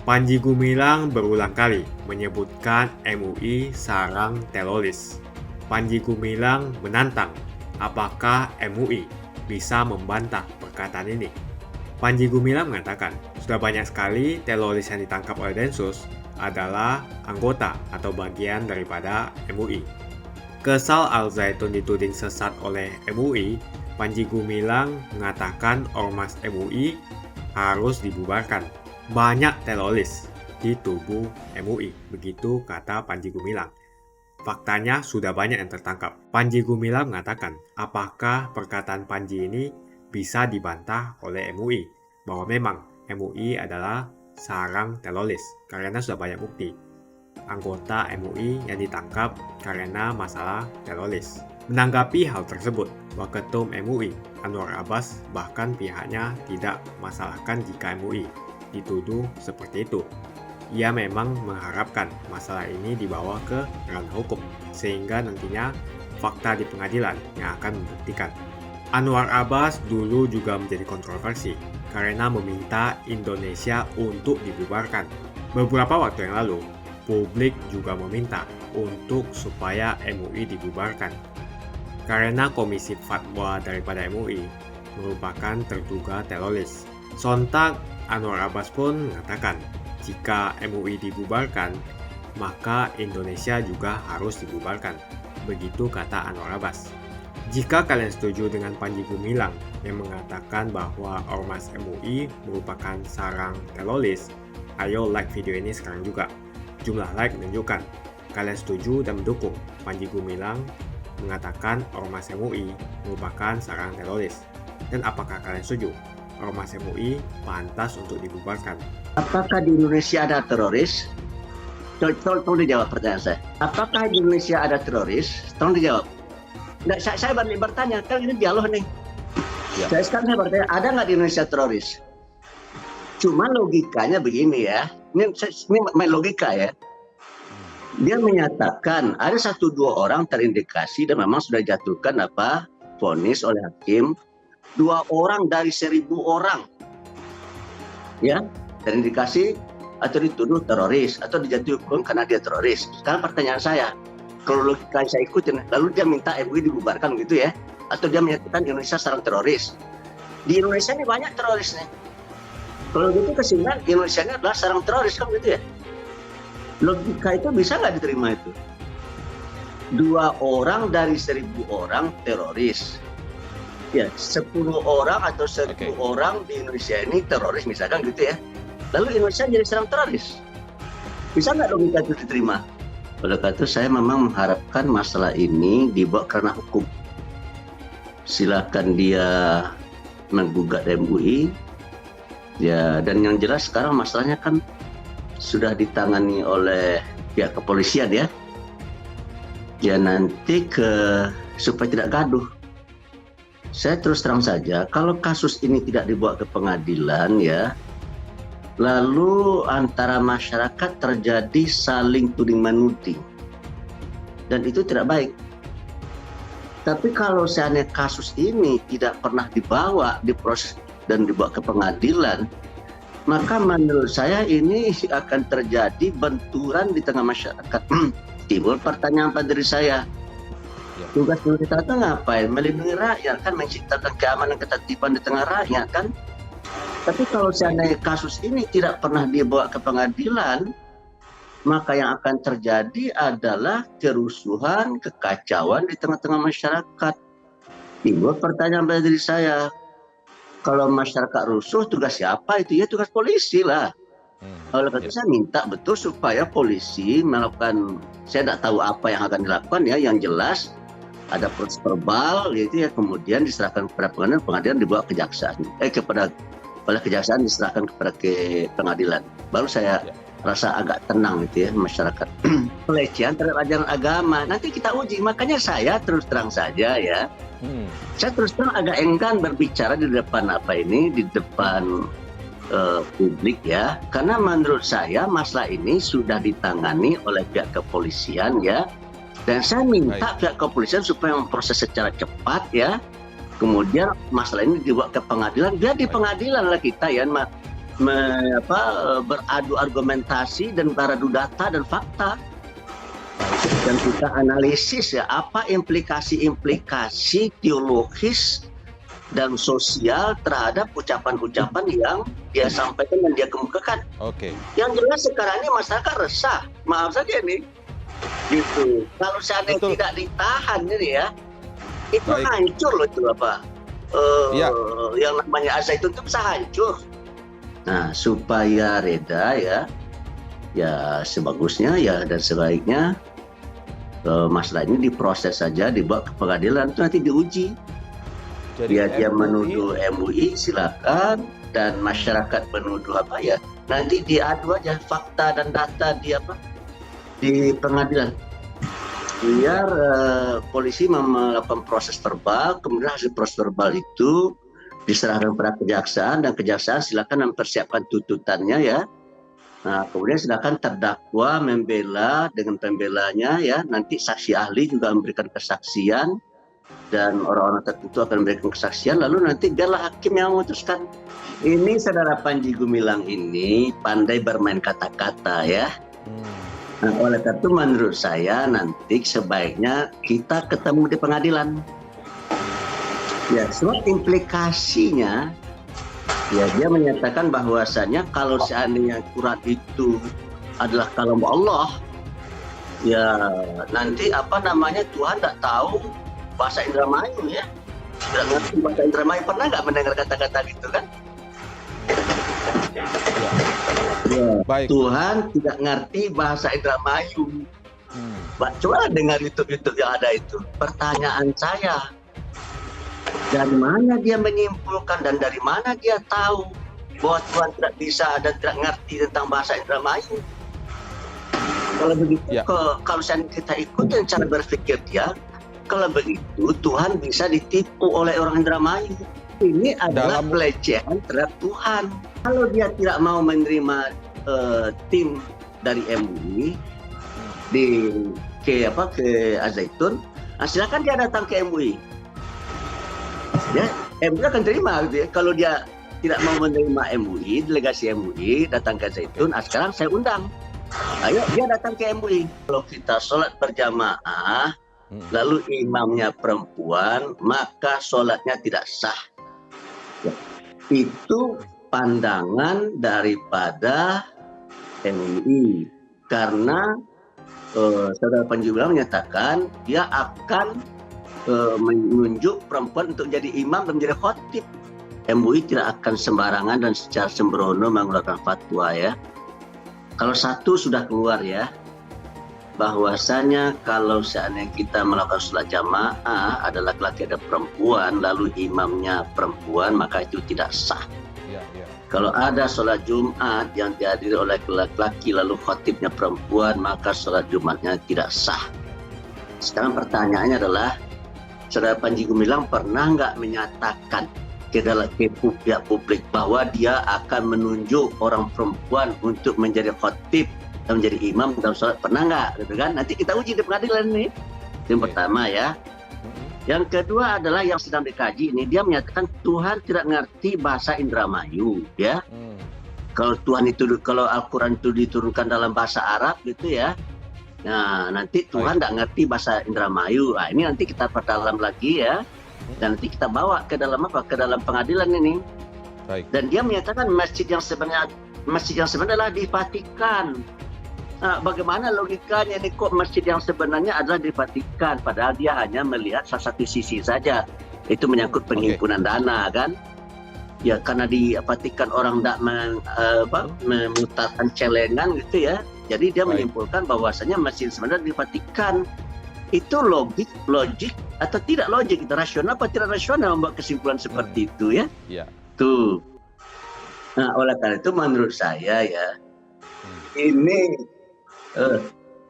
Panji Gumilang berulang kali menyebutkan MUI sarang teroris. Panji Gumilang menantang apakah MUI bisa membantah perkataan ini. Panji Gumilang mengatakan, sudah banyak sekali teroris yang ditangkap oleh Densus adalah anggota atau bagian daripada MUI. Kesal Al-Zaitun dituding sesat oleh MUI, Panji Gumilang mengatakan ormas MUI harus dibubarkan. Banyak teroris di tubuh MUI, begitu kata Panji Gumilang. Faktanya sudah banyak yang tertangkap. Panji Gumilang mengatakan, apakah perkataan Panji ini bisa dibantah oleh MUI bahwa memang MUI adalah sarang teroris karena sudah banyak bukti anggota MUI yang ditangkap karena masalah teroris. Menanggapi hal tersebut, Waketum MUI Anwar Abbas bahkan pihaknya tidak masalahkan jika MUI dituduh seperti itu. Ia memang mengharapkan masalah ini dibawa ke ranah hukum, sehingga nantinya fakta di pengadilan yang akan membuktikan. Anwar Abbas dulu juga menjadi kontroversi karena meminta Indonesia untuk dibubarkan. Beberapa waktu yang lalu, publik juga meminta untuk supaya MUI dibubarkan. Karena Komisi Fatwa daripada MUI merupakan terduga teroris. Sontak Anwar Abbas pun mengatakan, jika MUI dibubarkan, maka Indonesia juga harus dibubarkan. Begitu kata Anwar Abbas. Jika kalian setuju dengan Panji Gumilang yang mengatakan bahwa ormas MUI merupakan sarang teroris, ayo like video ini sekarang juga. Jumlah like menunjukkan kalian setuju dan mendukung Panji Gumilang mengatakan ormas MUI merupakan sarang teroris. Dan apakah kalian setuju ormas MUI pantas untuk dibubarkan? Apakah di Indonesia ada teroris? Tolong dijawab pertanyaan saya. Apakah di Indonesia ada teroris? Tolong dijawab. Nggak, saya balik bertanya, kan ini dialog nih. Ya. Sekarang saya bertanya, ada nggak di Indonesia teroris? Cuma logikanya begini ya, ini main logika ya. Dia menyatakan ada 1-2 orang terindikasi dan memang sudah jatuhkan vonis oleh hakim. 2 orang dari 1.000 orang ya terindikasi atau dituduh teroris atau dijatuhi hukum karena dia teroris. Sekarang pertanyaan saya, kalau logika saya ikutin, lalu dia minta MUI dibubarkan gitu ya, atau dia menyatakan Indonesia sarang teroris. Di Indonesia ini banyak teroris nih. Kalau gitu kesimpulan Indonesia ini adalah sarang teroris kan gitu ya. Logika itu bisa nggak diterima itu? 2 orang dari 1.000 orang teroris. Ya, 10 orang atau 1.000 orang di Indonesia ini teroris misalkan gitu ya. Lalu Indonesia jadi sarang teroris. Bisa nggak logika itu diterima? Oleh karena itu saya memang mengharapkan masalah ini dibawa karena hukum. Silakan dia menggugat MUI. Ya, dan yang jelas sekarang masalahnya kan sudah ditangani oleh pihak kepolisian ya. Ya nanti supaya tidak gaduh. Saya terus terang saja, kalau kasus ini tidak dibawa ke pengadilan ya, lalu antara masyarakat terjadi saling tuding menuding, dan itu tidak baik. Tapi kalau seandainya kasus ini tidak pernah dibawa, diproses dan dibawa ke pengadilan, maka menurut saya ini akan terjadi benturan di tengah masyarakat. Timbul pertanyaan pada diri saya, tugas pemerintah itu ngapain? Melindungi rakyat kan, menciptakan keamanan ketertiban di tengah rakyat kan. Tapi kalau seandainya kasus ini tidak pernah dibawa ke pengadilan, maka yang akan terjadi adalah kerusuhan, kekacauan di tengah-tengah masyarakat. Timbul pertanyaan pada diri saya, kalau masyarakat rusuh tugas siapa itu? Ya tugas polisi lah. Oleh karena itu saya minta betul supaya polisi melakukan, saya tidak tahu apa yang akan dilakukan ya, yang jelas ada proses verbal gitu ya, kemudian diserahkan kepada pengadilan dibawa kejaksaan, oleh kejaksaan diserahkan kepada pengadilan. Baru saya rasa agak tenang gitu ya masyarakat. Pelecehan terhadap ajaran agama nanti kita uji, makanya saya terus terang saja ya. Saya terus terang agak enggan berbicara di depan di depan publik ya, karena menurut saya masalah ini sudah ditangani oleh pihak kepolisian ya, dan saya minta pihak kepolisian supaya memproses secara cepat ya, kemudian masalah ini dibawa ke pengadilan, biar di pengadilan lah kita ya beradu argumentasi dan beradu data dan fakta, dan kita analisis ya apa implikasi teologis dan sosial terhadap ucapan-ucapan yang dia sampaikan dan dia kemukakan. Oke. Yang jelas sekarang ini masyarakat resah, maaf saja nih, gitu. Kalau seandainya Betul. tidak ditahan ini ya, itu Baik. hancur loh itu Iya. yang namanya Al-Zaitun itu bisa hancur. Nah, supaya reda ya sebagusnya ya dan sebaiknya masalah ini diproses saja, dibawa ke pengadilan, itu nanti diuji. Jadi Dia MUI menuduh MUI silakan, dan masyarakat menuduh apa ya, nanti diadu aja fakta dan data di pengadilan, biar polisi melakukan proses verbal, kemudian hasil proses verbal itu diserahkan kepada kejaksaan, dan kejaksaan silakan mempersiapkan tuntutannya ya. Nah, kemudian silakan terdakwa membela dengan pembelanya ya, nanti saksi ahli juga memberikan kesaksian, dan orang-orang tertentu akan memberikan kesaksian, lalu nanti biarlah hakim yang memutuskan. Ini saudara Panji Gumilang ini pandai bermain kata-kata ya. Nah, oleh karena itu menurut saya nanti sebaiknya kita ketemu di pengadilan. Ya, sebab implikasinya ya dia menyatakan bahwasanya kalau seandainya Quran itu adalah kalam Allah, ya nanti Tuhan tidak tahu bahasa Indramayu ya. Tidak ngerti bahasa Indramayu, pernah nggak mendengar kata-kata gitu kan? Ya, Baik. Tuhan tidak ngerti bahasa Indramayu. Coba dengar YouTube yang ada itu. Pertanyaan saya, dari mana dia menyimpulkan dan dari mana dia tahu bahwa Tuhan tidak bisa dan tidak ngerti tentang bahasa Indramayu? Kalau begitu, Ya. kalau kita ikutin cara berpikir dia, kalau begitu Tuhan bisa ditipu oleh orang Indramayu. Ini adalah pelecehan terhadap Tuhan. Kalau dia tidak mau menerima tim dari MUI ke Al-Zaitun, silakan dia datang ke MUI. Ya, MUI akan terima gitu ya. Kalau dia tidak mau menerima MUI, delegasi MUI datang ke Al-Zaitun, sekarang saya undang. Ayo dia datang ke MUI. Kalau kita sholat berjamaah, lalu imamnya perempuan, maka sholatnya tidak sah. Ya, itu pandangan daripada MUI, karena saudara Panji Gumilang menyatakan dia akan menunjuk perempuan untuk jadi imam dan menjadi khotib. MUI tidak akan sembarangan dan secara sembrono mengeluarkan fatwa ya. Kalau satu sudah keluar ya, bahwasanya kalau seandainya kita melakukan sholat jamaah ada laki-laki ada perempuan, lalu imamnya perempuan, maka itu tidak sah. Ya. Kalau ada sholat Jumat yang dihadiri oleh laki-laki lalu khotibnya perempuan, maka sholat Jumatnya tidak sah. Sekarang pertanyaannya adalah, saudara Panji Gumilang pernah nggak menyatakan ke pihak publik bahwa dia akan menunjuk orang perempuan untuk menjadi khotib dan menjadi imam dalam sholat? Pernah nggak? Gitu kan? Nanti kita uji di pengadilan nih. Yang pertama ya. Yang kedua adalah yang sedang dikaji ini, dia menyatakan Tuhan tidak ngerti bahasa Indramayu ya. Kalau Al-Quran itu diturunkan dalam bahasa Arab gitu ya, nah nanti Tuhan tidak ngerti bahasa Indramayu. Nah, ini nanti kita perdalam lagi ya, dan nanti kita bawa ke dalam pengadilan ini. Baik. Dan dia menyatakan masjid yang sebenarnya adalah di Vatikan. Nah, bagaimana logikanya ini, kok masjid yang sebenarnya adalah di Vatikan, padahal dia hanya melihat salah satu sisi saja, itu menyangkut penghimpunan dana kan? Ya karena di Vatikan orang tidak memutarkan celengan gitu ya, jadi dia menyimpulkan bahwasanya masjid sebenarnya di Vatikan. Itu logik atau tidak logik, itu rasional apa tidak rasional membuat kesimpulan seperti itu ya? Iya. Tuh. Nah, oleh karena itu menurut saya ya, ini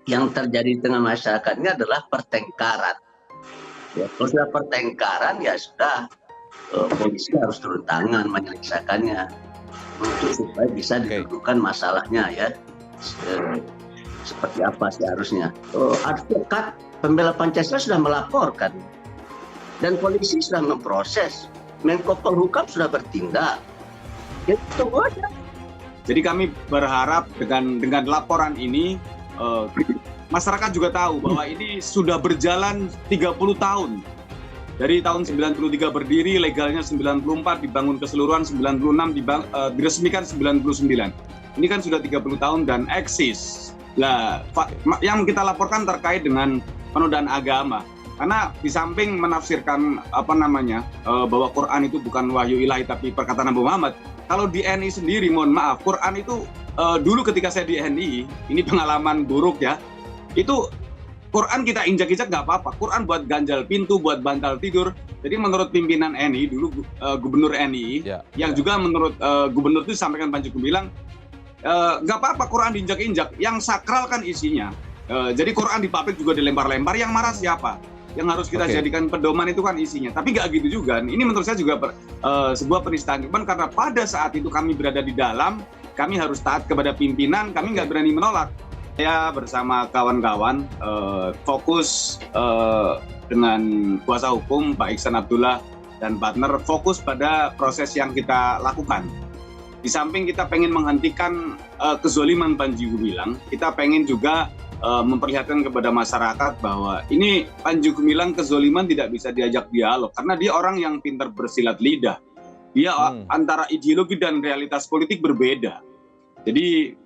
yang terjadi di tengah masyarakat ini adalah pertengkaran. Ya, kalau sudah pertengkaran ya sudah, polisi harus turun tangan menyelesaikannya untuk supaya bisa didudukan masalahnya ya, seperti apa seharusnya. Advokat pembela Pancasila sudah melaporkan dan polisi sudah memproses, Menko Polhukam sudah bertindak. Ya tunggu aja. Jadi kami berharap dengan laporan ini masyarakat juga tahu bahwa ini sudah berjalan 30 tahun. Dari tahun 93 berdiri, legalnya 94, dibangun keseluruhan 96, diresmikan 99. Ini kan sudah 30 tahun dan eksis. Lah, yang kita laporkan terkait dengan penodaan agama. Karena di samping menafsirkan bahwa Quran itu bukan wahyu ilahi tapi perkataan Nabi Muhammad. Kalau di NI sendiri, mohon maaf, Quran itu dulu ketika saya di NI, ini pengalaman buruk ya. Itu Quran kita injak-injak nggak apa-apa. Quran buat ganjal pintu, buat bantal tidur. Jadi menurut pimpinan NI dulu, Gubernur NI, yang juga menurut Gubernur itu disampaikan Panji Gumilang, nggak apa-apa Quran diinjak-injak. Yang sakral kan isinya. Jadi Quran di pabrik juga dilempar-lempar. Yang marah siapa? Yang harus kita jadikan pedoman itu kan isinya. Tapi nggak gitu juga. Ini menurut saya juga sebuah penistaan. Karena pada saat itu kami berada di dalam, kami harus taat kepada pimpinan. Kami nggak berani menolak. Saya bersama kawan-kawan fokus dengan kuasa hukum Pak Iksan Abdullah dan partner fokus pada proses yang kita lakukan. Di samping kita pengen menghentikan kezoliman Panji Gumilang, kita pengen juga memperlihatkan kepada masyarakat bahwa ini Panji Gumilang kezoliman tidak bisa diajak dialog karena dia orang yang pintar bersilat lidah. Dia antara ideologi dan realitas politik berbeda. Jadi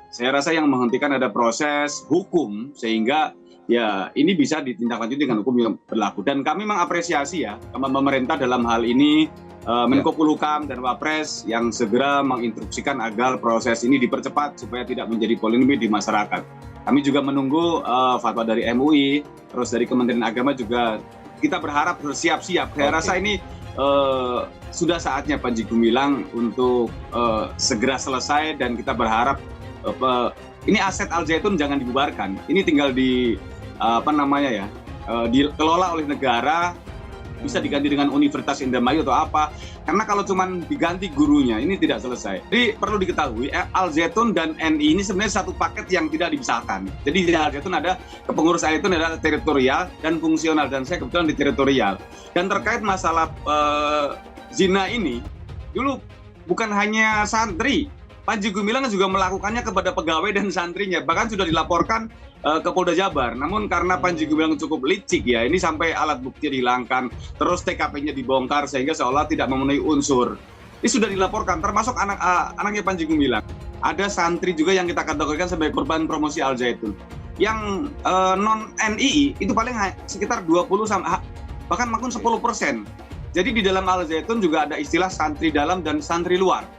saya rasa yang menghentikan ada proses hukum sehingga ya ini bisa ditindaklanjuti dengan hukum yang berlaku. Dan kami mengapresiasi ya pemerintah dalam hal ini Menko Polhukam dan Wapres yang segera menginstruksikan agar proses ini dipercepat supaya tidak menjadi polemik di masyarakat. Kami juga menunggu fatwa dari MUI, terus dari Kementerian Agama juga kita berharap bersiap-siap. Saya rasa ini sudah saatnya Panji Gumilang untuk segera selesai dan kita berharap ini aset Al Zaitun jangan dibubarkan. Ini tinggal dikelola oleh negara, bisa diganti dengan Universitas Indramayu atau apa. Karena kalau cuma diganti gurunya, ini tidak selesai. Jadi perlu diketahui, Al Zaitun dan NI ini sebenarnya satu paket yang tidak dipisahkan. Jadi di Al Zaitun ada kepengurus Al Zaitun ada teritorial dan fungsional, dan saya kebetulan di teritorial. Dan terkait masalah zina ini, dulu bukan hanya santri, Panji Gumilang juga melakukannya kepada pegawai dan santrinya, bahkan sudah dilaporkan ke Polda Jabar. Namun karena Panji Gumilang cukup licik ya, ini sampai alat bukti dihilangkan, terus TKP-nya dibongkar sehingga seolah tidak memenuhi unsur. Ini sudah dilaporkan, termasuk anaknya Panji Gumilang. Ada santri juga yang kita kategorikan sebagai korban promosi Al Zaitun. Yang non NII itu paling sekitar 20 bahkan maupun 10%. Jadi di dalam Al Zaitun juga ada istilah santri dalam dan santri luar.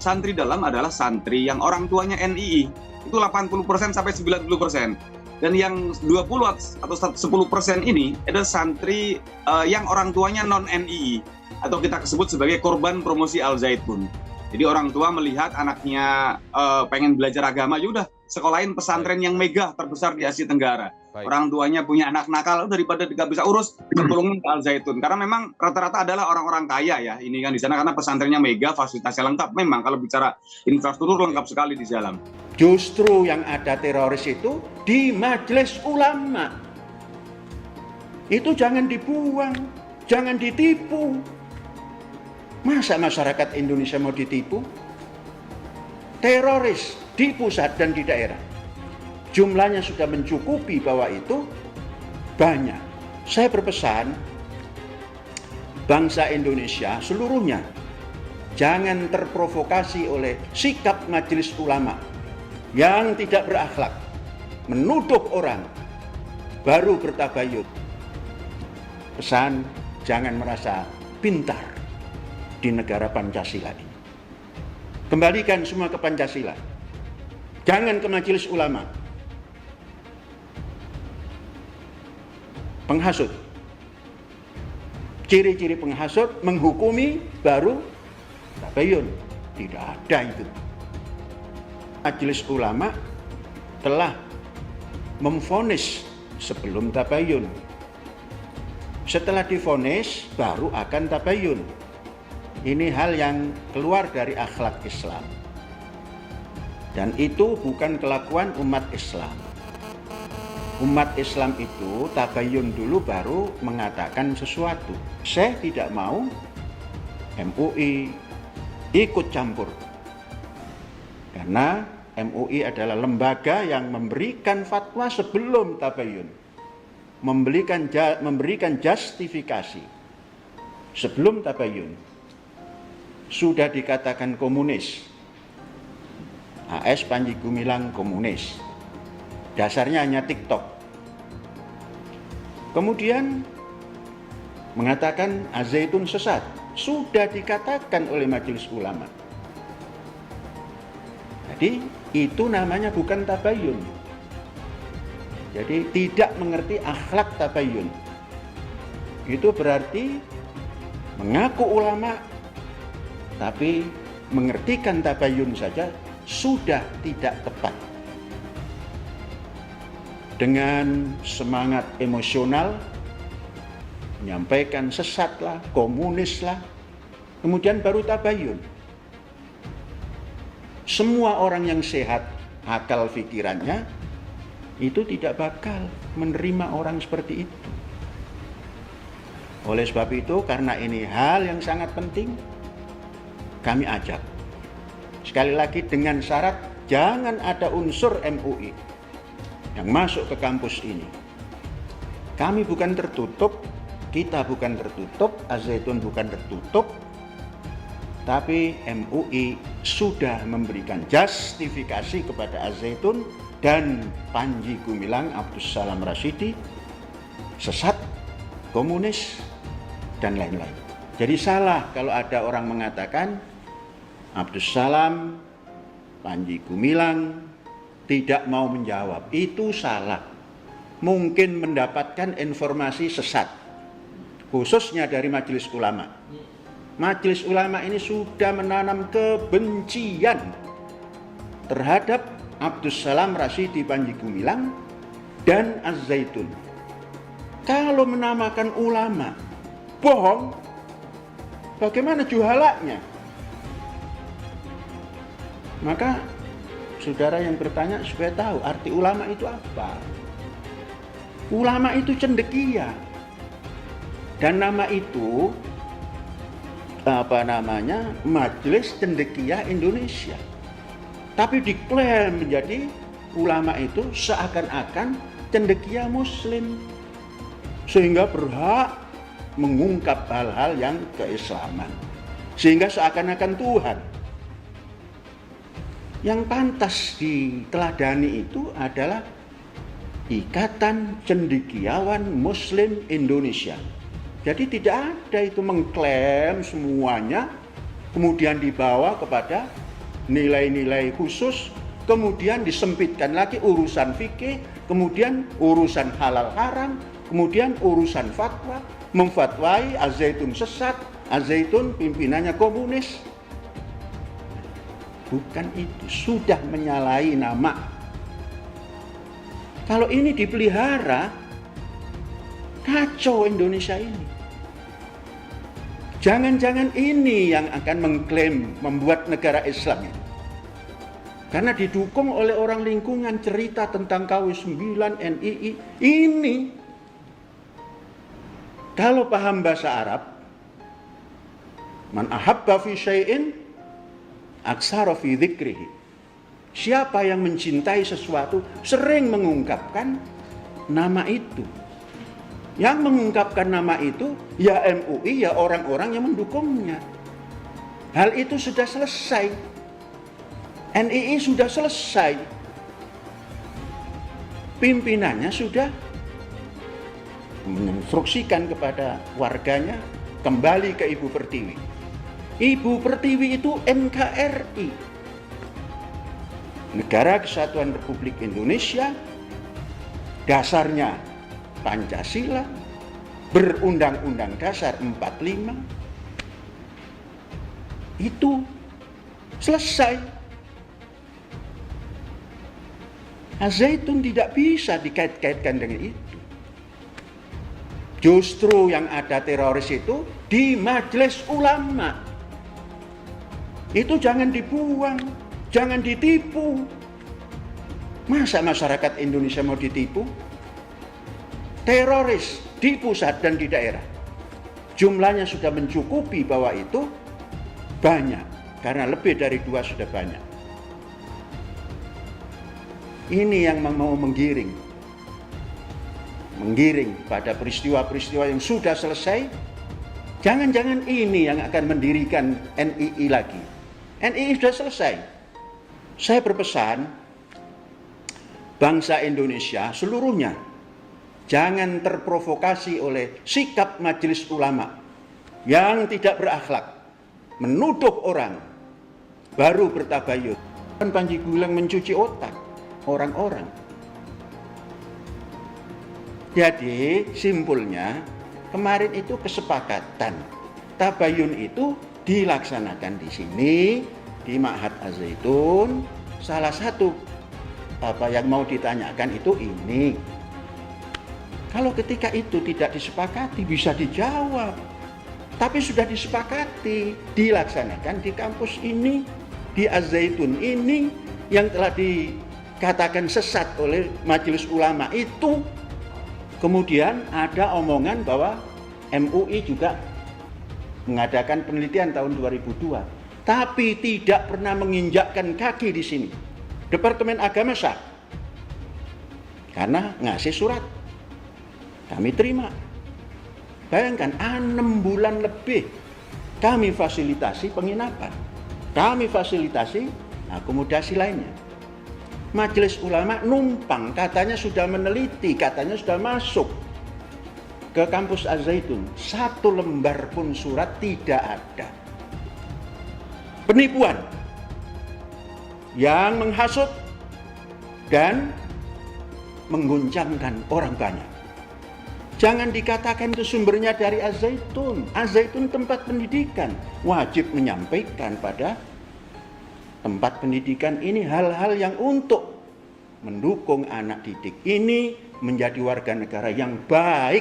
Santri dalam adalah santri yang orang tuanya NII, itu 80% sampai 90%. Dan yang 20 atau 10% ini adalah santri yang orang tuanya non-NII, atau kita sebut sebagai korban promosi Al Zaitun. Jadi orang tua melihat anaknya pengen belajar agama, yaudah sekolahin pesantren yang megah terbesar di Asia Tenggara. Orang tuanya punya anak nakal, daripada tidak bisa urus, cemplungin ke Al Zaitun. Karena memang rata-rata adalah orang-orang kaya ya, ini kan di sana karena pesantrennya megah, fasilitasnya lengkap. Memang kalau bicara infrastruktur lengkap sekali di dalam. Justru yang ada teroris itu di Majelis Ulama. Itu jangan dibuang, jangan ditipu. Masa masyarakat Indonesia mau ditipu? Teroris di pusat dan di daerah, jumlahnya sudah mencukupi bahwa itu banyak. Saya berpesan, bangsa Indonesia seluruhnya jangan terprovokasi oleh sikap Majelis Ulama yang tidak berakhlak, menuduh orang baru bertabayun. Pesan, jangan merasa pintar di negara Pancasila ini. Kembalikan semua ke Pancasila. Jangan ke Majelis Ulama. Penghasut. Ciri-ciri penghasut menghukumi baru tabayun. Tidak ada itu. Majelis Ulama telah memvonis sebelum tabayun. Setelah divonis baru akan tabayun. Ini hal yang keluar dari akhlak Islam. Dan itu bukan kelakuan umat Islam. Umat Islam itu tabayun dulu baru mengatakan sesuatu. Saya tidak mau MUI ikut campur Karena MUI adalah lembaga yang memberikan fatwa sebelum tabayun, memberikan justifikasi sebelum tabayun. Sudah dikatakan komunis, AS Panji Gumilang komunis, dasarnya hanya TikTok. Kemudian mengatakan Az-Zaitun sesat, sudah dikatakan oleh Majelis Ulama. Jadi itu namanya bukan tabayun. Jadi tidak mengerti akhlak tabayun. Itu berarti mengaku ulama tapi mengertikan tabayun saja sudah tidak tepat. Dengan semangat emosional menyampaikan sesatlah, komunislah, kemudian baru tabayun. Semua orang yang sehat akal pikirannya itu tidak bakal menerima orang seperti itu. Oleh sebab itu, karena ini hal yang sangat penting, kami ajak sekali lagi dengan syarat jangan ada unsur MUI yang masuk ke kampus ini. Kami bukan tertutup, kita bukan tertutup, Az-Zaitun bukan tertutup, tapi MUI sudah memberikan justifikasi kepada Az-Zaitun dan Panji Gumilang Abdus Salam Rasyidi sesat, komunis, dan lain-lain. Jadi salah kalau ada orang mengatakan Abdus Salam, Panji Gumilang tidak mau menjawab. Itu salah. Mungkin mendapatkan informasi sesat, khususnya dari Majelis Ulama. Majelis Ulama ini sudah menanam kebencian terhadap Abdus Salam Rasyidi Panji Gumilang dan Az-Zaitun. Kalau menamakan ulama bohong, bagaimana juhalanya? Maka saudara yang bertanya supaya tahu arti ulama itu apa. Ulama itu cendekia. Dan nama itu Majelis Cendekia Indonesia. Tapi diklaim menjadi ulama itu seakan-akan cendekia muslim, sehingga berhak mengungkap hal-hal yang keislaman, sehingga seakan-akan Tuhan. Yang pantas diteladani itu adalah Ikatan Cendekiawan Muslim Indonesia. Jadi tidak ada itu mengklaim semuanya, kemudian dibawa kepada nilai-nilai khusus, kemudian disempitkan lagi urusan fikih, kemudian urusan halal haram, kemudian urusan fatwa, memfatwai Az-Zaitun sesat, Az-Zaitun pimpinannya komunis. Bukan itu, sudah menyalahi nama. Kalau ini dipelihara, kacau Indonesia ini. Jangan-jangan ini yang akan mengklaim membuat negara Islam ini. Karena didukung oleh orang lingkungan cerita tentang KW9, NII. Ini, kalau paham bahasa Arab, man ahabba fi syai'in aksara fi dzikrihi. Siapa yang mencintai sesuatu sering mengungkapkan nama itu. Yang mengungkapkan nama itu ya MUI, ya orang-orang yang mendukungnya. Hal itu sudah selesai. NII sudah selesai. Pimpinannya sudah menginstruksikan kepada warganya kembali ke Ibu Pertiwi. Ibu Pertiwi itu NKRI, Negara Kesatuan Republik Indonesia, dasarnya Pancasila, berundang-undang dasar 45, itu selesai. Az-Zaitun tidak bisa dikait-kaitkan dengan itu. Justru yang ada teroris itu di Majelis Ulama. Itu jangan dibuang, jangan ditipu. Masa masyarakat Indonesia mau ditipu? Teroris di pusat dan di daerah jumlahnya sudah mencukupi bahwa itu banyak, karena lebih dari 2 sudah banyak. Ini yang mau menggiring pada peristiwa-peristiwa yang sudah selesai. Jangan-jangan ini yang akan mendirikan NII lagi. NII sudah selesai. Saya berpesan, bangsa Indonesia seluruhnya jangan terprovokasi oleh sikap majelis ulama yang tidak berakhlak, menuduh orang, baru bertabayun. Panji Gumilang mencuci otak orang-orang. Jadi simpulnya, kemarin itu kesepakatan tabayun itu dilaksanakan di sini di Ma'had Az-Zaitun. Salah satu yang mau ditanyakan itu ini. Kalau ketika itu tidak disepakati bisa dijawab. Tapi sudah disepakati dilaksanakan di kampus ini, di Az-Zaitun ini yang telah dikatakan sesat oleh majelis ulama itu. Kemudian ada omongan bahwa MUI juga mengadakan penelitian tahun 2002, tapi tidak pernah menginjakkan kaki di sini. Departemen Agama sah, karena ngasih surat, kami terima. Bayangkan 6 bulan lebih kami fasilitasi penginapan, kami fasilitasi akomodasi lainnya. Majelis ulama numpang, katanya sudah meneliti, katanya sudah masuk ke kampus Az-Zaitun. 1 lembar pun surat tidak ada. Penipuan yang menghasut dan mengguncangkan orang banyak. Jangan dikatakan itu sumbernya dari Az-Zaitun. Az-Zaitun tempat pendidikan, wajib menyampaikan pada tempat pendidikan ini hal-hal yang untuk mendukung anak didik ini menjadi warga negara yang baik.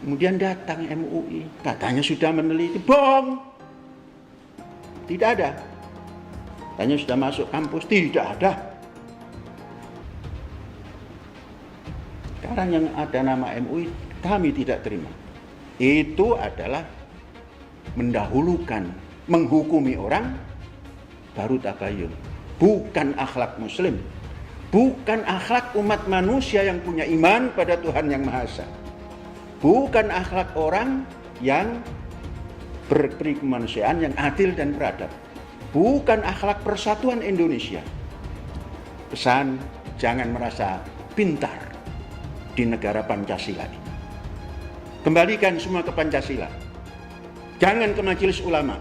Kemudian datang MUI, katanya sudah meneliti, bohong. Tidak ada. Katanya sudah masuk kampus, tidak ada. Sekarang yang ada nama MUI, kami tidak terima. Itu adalah mendahulukan, menghukumi orang, baru tabayun. Bukan akhlak muslim, bukan akhlak umat manusia yang punya iman pada Tuhan Yang Maha Esa, bukan akhlak orang yang berperi kemanusiaan yang adil dan beradab, bukan akhlak persatuan Indonesia. Pesan, jangan merasa pintar di negara Pancasila ini. Kembalikan semua ke Pancasila, jangan ke majelis ulama.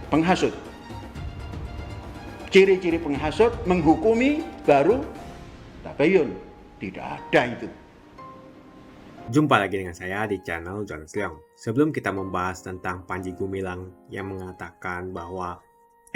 Penghasut, ciri-ciri penghasut, menghukumi, baru tabayun. Tidak ada itu. Jumpa lagi dengan saya di channel Jonas Leong. Sebelum kita membahas tentang Panji Gumilang yang mengatakan bahwa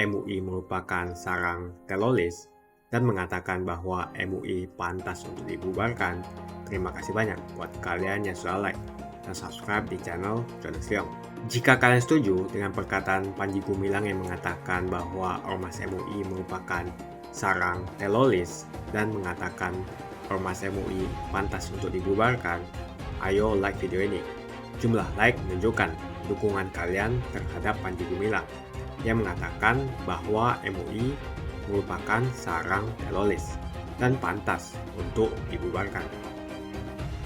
MUI merupakan sarang teroris dan mengatakan bahwa MUI pantas untuk dibubarkan, terima kasih banyak buat kalian yang sudah like dan subscribe di channel Jonas Leong. Jika kalian setuju dengan perkataan Panji Gumilang yang mengatakan bahwa Ormas MUI merupakan sarang teroris dan mengatakan Ormas MUI pantas untuk dibubarkan, ayo like video ini. Jumlah like menunjukkan dukungan kalian terhadap Panji Gumilang yang mengatakan bahwa MUI merupakan sarang teroris dan pantas untuk dibubarkan.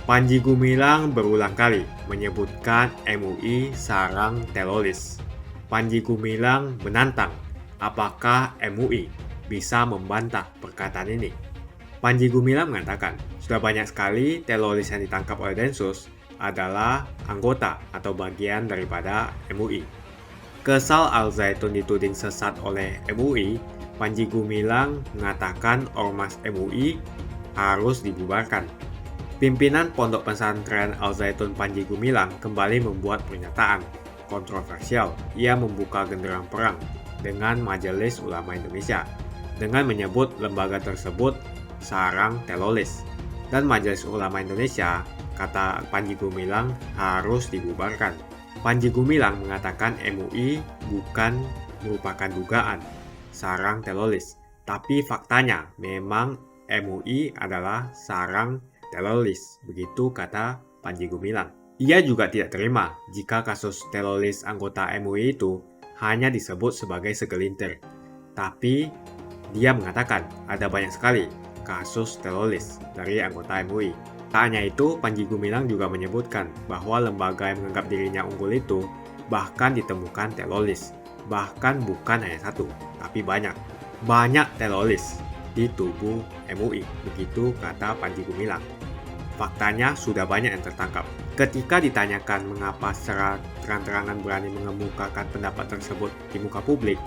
Panji Gumilang berulang kali menyebutkan MUI sarang teroris. Panji Gumilang menantang apakah MUI bisa membantah perkataan ini. Panji Gumilang mengatakan, sudah banyak sekali teroris yang ditangkap oleh Densus adalah anggota atau bagian daripada MUI. Kesal Al-Zaitun dituding sesat oleh MUI, Panji Gumilang mengatakan Ormas MUI harus dibubarkan. Pimpinan Pondok Pesantren Al-Zaitun Panji Gumilang kembali membuat pernyataan kontroversial. Ia membuka genderang perang dengan Majelis Ulama Indonesia dengan menyebut lembaga tersebut sarang teroris. Dan Majelis Ulama Indonesia, kata Panji Gumilang, harus dibubarkan. Panji Gumilang mengatakan MUI bukan merupakan dugaan sarang teroris, tapi faktanya memang MUI adalah sarang teroris, begitu kata Panji Gumilang. Ia juga tidak terima jika kasus teroris anggota MUI itu hanya disebut sebagai segelintir. Tapi dia mengatakan ada banyak sekali kasus teroris dari anggota MUI. Tak hanya itu, Panji Gumilang juga menyebutkan bahwa lembaga yang menganggap dirinya unggul itu bahkan ditemukan teroris. Bahkan bukan hanya satu, tapi banyak. Banyak teroris di tubuh MUI, begitu kata Panji Gumilang. Faktanya sudah banyak yang tertangkap. Ketika ditanyakan mengapa secara terang-terangan berani mengemukakan pendapat tersebut di muka publik,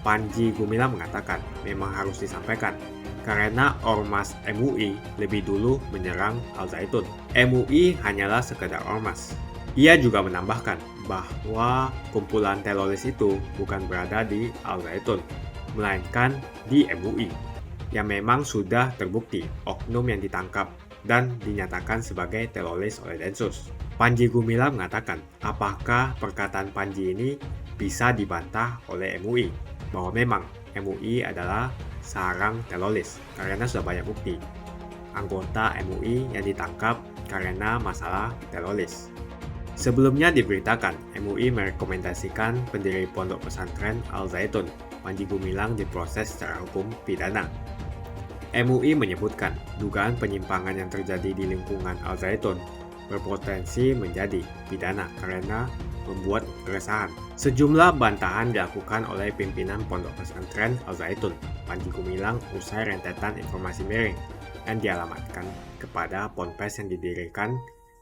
Panji Gumilang mengatakan memang harus disampaikan karena ormas MUI lebih dulu menyerang Al Zaitun. MUI hanyalah sekedar ormas. Ia juga menambahkan bahwa kumpulan teroris itu bukan berada di Al Zaitun, melainkan di MUI, yang memang sudah terbukti oknum yang ditangkap dan dinyatakan sebagai teroris oleh Densus. Panji Gumilang mengatakan apakah perkataan Panji ini bisa dibantah oleh MUI bahwa memang MUI adalah sarang teroris karena sudah banyak bukti anggota MUI yang ditangkap karena masalah teroris. Sebelumnya diberitakan MUI merekomendasikan pendiri pondok pesantren Al Zaitun, Panji Gumilang, diproses secara hukum pidana. MUI menyebutkan dugaan penyimpangan yang terjadi di lingkungan Al Zaitun berpotensi menjadi pidana karena membuat keresahan. Sejumlah bantahan dilakukan oleh pimpinan pondok pesantren Al Zaitun, Panji Gumilang, usai rentetan informasi miring yang dialamatkan kepada ponpes yang didirikan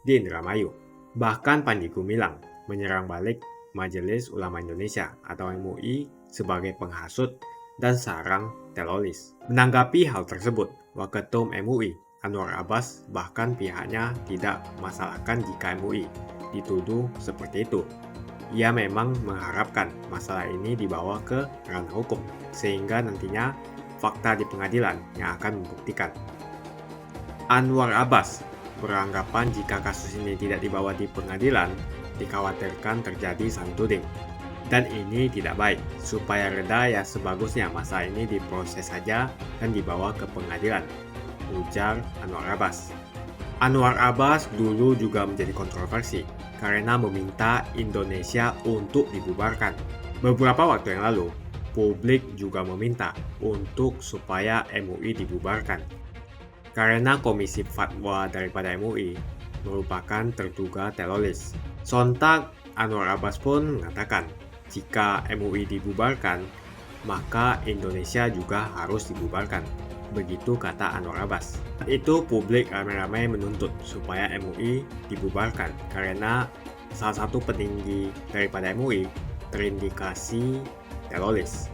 di Indramayu. Bahkan Panji Gumilang menyerang balik Majelis Ulama Indonesia atau MUI sebagai penghasut dan sarang teroris. Menanggapi hal tersebut, Waketum MUI Anwar Abbas bahkan pihaknya tidak masalahkan jika MUI dituduh seperti itu. Ia memang mengharapkan masalah ini dibawa ke ranah hukum, sehingga nantinya fakta di pengadilan yang akan membuktikan. Anwar Abbas beranggapan jika kasus ini tidak dibawa di pengadilan, dikhawatirkan terjadi saling tuding. Dan ini tidak baik, supaya reda ya sebagusnya masa ini diproses saja dan dibawa ke pengadilan, ujar Anwar Abbas. Anwar Abbas dulu juga menjadi kontroversi karena meminta Indonesia untuk dibubarkan. Beberapa waktu yang lalu, publik juga meminta untuk supaya MUI dibubarkan. Karena Komisi Fatwa daripada MUI merupakan terduga teroris. Sontak Anwar Abbas pun mengatakan, jika MUI dibubarkan, maka Indonesia juga harus dibubarkan. Begitu kata Anwar Abbas. Itu publik ramai-ramai menuntut supaya MUI dibubarkan karena salah satu petinggi daripada MUI terindikasi teroris.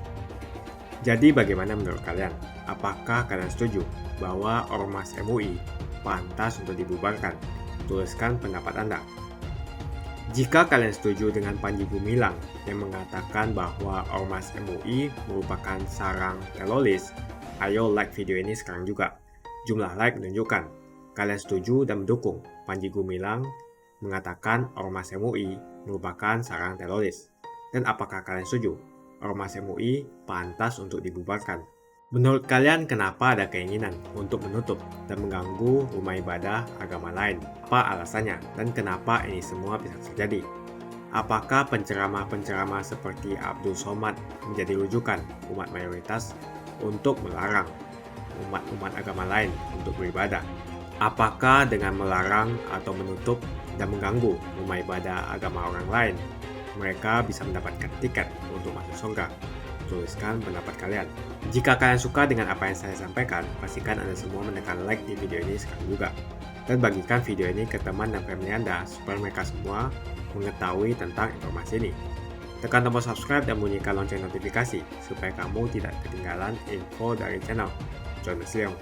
Jadi bagaimana menurut kalian? Apakah kalian setuju bahwa ormas MUI pantas untuk dibubarkan? Tuliskan pendapat Anda. Jika kalian setuju dengan Panji Gumilang yang mengatakan bahwa ormas MUI merupakan sarang teroris, ayo like video ini sekarang juga. Jumlah like menunjukkan kalian setuju dan mendukung Panji Gumilang mengatakan ormas MUI merupakan sarang teroris. Dan apakah kalian setuju ormas MUI pantas untuk dibubarkan? Menurut kalian kenapa ada keinginan untuk menutup dan mengganggu rumah ibadah agama lain? Apa alasannya dan kenapa ini semua bisa terjadi? Apakah penceramah-penceramah seperti Abdul Somad menjadi rujukan umat mayoritas untuk melarang umat-umat agama lain untuk beribadah? Apakah dengan melarang atau menutup dan mengganggu rumah ibadah agama orang lain, mereka bisa mendapatkan tiket untuk masuk surga? Tuliskan pendapat kalian. Jika kalian suka dengan apa yang saya sampaikan, pastikan Anda semua menekan like di video ini sekarang juga. Dan bagikan video ini ke teman dan family Anda supaya mereka semua mengetahui tentang informasi ini. Tekan tombol subscribe dan bunyikan lonceng notifikasi supaya kamu tidak ketinggalan info dari channel Jonas Leong.